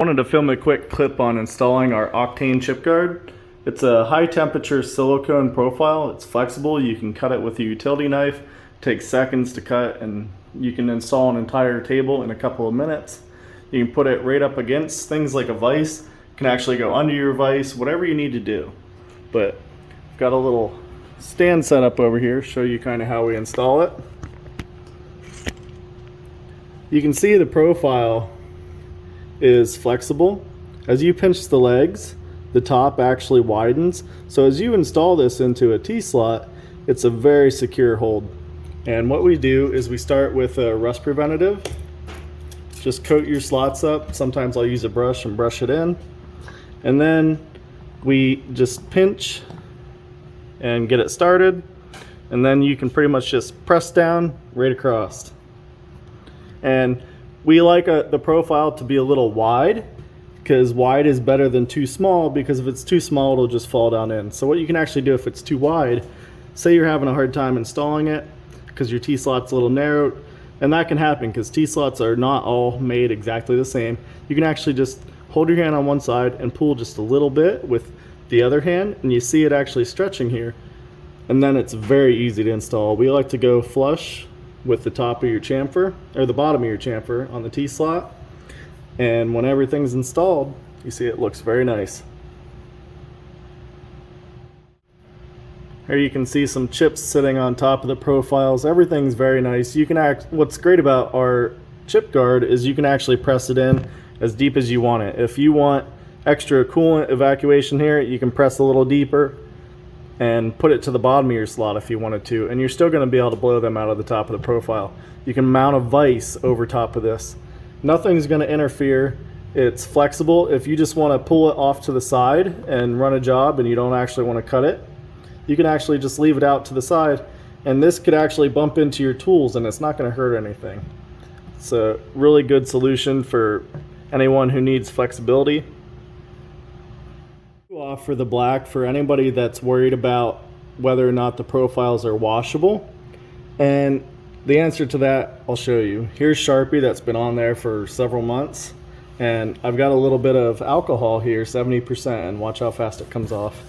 Wanted to film a quick clip on installing our Octane Chip Guard. It's a high temperature silicone profile. It's flexible. You can cut it with a utility knife. It takes seconds to cut, and you can install an entire table in a couple of minutes. You can put it right up against things like a vise. It can actually go under your vise, whatever you need to do. But I've got a little stand set up over here, show you kind of how we install it. You can see the profile is flexible. As you pinch the legs, the top actually widens. So as you install this into a T-slot, it's a very secure hold. And what we do is we start with a rust preventative. Just coat your slots up. Sometimes I'll use a brush and brush it in. And then we just pinch and get it started. And then you can pretty much just press down right across. And we like the profile to be a little wide, because wide is better than too small, because if it's too small it'll just fall down in. So what you can actually do if it's too wide, say you're having a hard time installing it because your T-slot's a little narrow, and that can happen because T-slots are not all made exactly the same. You can actually just hold your hand on one side and pull just a little bit with the other hand, and you see it actually stretching here, and then it's very easy to install. We like to go flush with the top of your chamfer, or the bottom of your chamfer on the T-slot, and when everything's installed, you see it looks very nice. Here you can see some chips sitting on top of the profiles. Everything's very nice. You can what's great about our chip guard is you can actually press it in as deep as you want it. If you want extra coolant evacuation here, you can press a little deeper and put it to the bottom of your slot if you wanted to, and you're still going to be able to blow them out of the top of the profile. You can mount a vise over top of this. Nothing's going to interfere. It's flexible. If you just want to pull it off to the side and run a job and you don't actually want to cut it, you can actually just leave it out to the side, and this could actually bump into your tools and it's not going to hurt anything. It's a really good solution for anyone who needs flexibility. Off for the black for anybody that's worried about whether or not the profiles are washable, and the answer to that I'll show you. Here's Sharpie that's been on there for several months, and I've got a little bit of alcohol here, 70%, and watch how fast it comes off.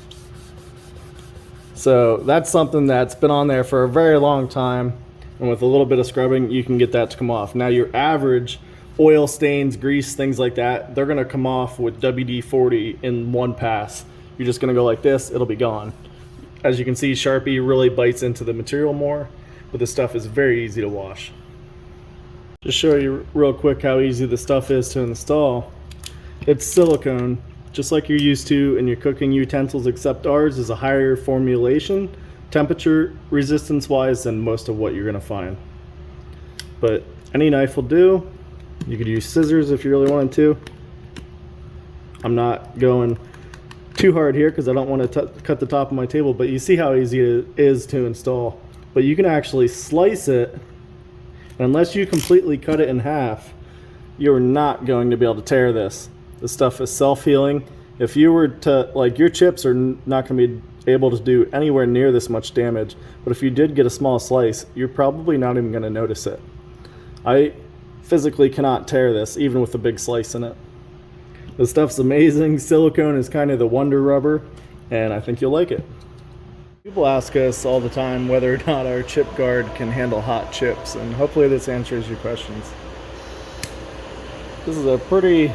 So that's something that's been on there for a very long time, and with a little bit of scrubbing you can get that to come off. Now your average oil stains, grease, things like that, they're gonna come off with WD-40 in one pass. You're just gonna go like this, it'll be gone. As you can see, Sharpie really bites into the material more, but this stuff is very easy to wash. Just show you real quick how easy the stuff is to install. It's silicone, just like you're used to in your cooking utensils, except ours is a higher formulation, temperature resistance wise, than most of what you're gonna find. But any knife will do. You could use scissors if you really wanted to. I'm not going too hard here because I don't want to cut the top of my table, but you see how easy it is to install. But you can actually slice it, and unless you completely cut it in half, you're not going to be able to tear this. This stuff is self-healing. If you were to, like, your chips are not going to be able to do anywhere near this much damage, but if you did get a small slice, you're probably not even going to notice it. I physically cannot tear this even with a big slice in it. The stuff's amazing. Silicone is kind of the wonder rubber, and I think you'll like it. People ask us all the time whether or not our chip guard can handle hot chips, and hopefully this answers your questions. This is a pretty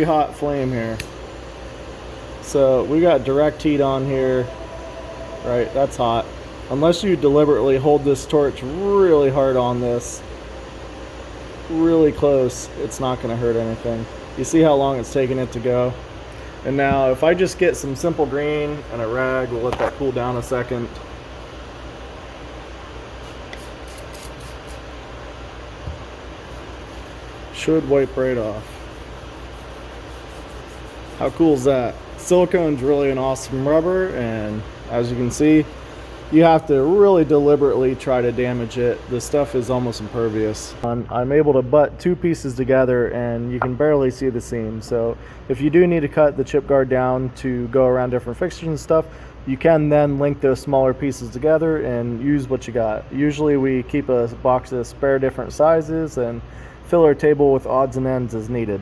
hot flame here. So we got direct heat on here, right? That's hot. Unless you deliberately hold this torch really hard on this, really close, it's not going to hurt anything. You see how long it's taking it to go. And now if I just get some simple green and a rag, we'll let that cool down a second. Should wipe right off. How cool is that? Silicone's really an awesome rubber, and as you can see, you have to really deliberately try to damage it. The stuff is almost impervious. I'm able to butt two pieces together and you can barely see the seam. So if you do need to cut the chip guard down to go around different fixtures and stuff, you can then link those smaller pieces together and use what you got. Usually we keep a box of spare different sizes, and fill our table with odds and ends as needed.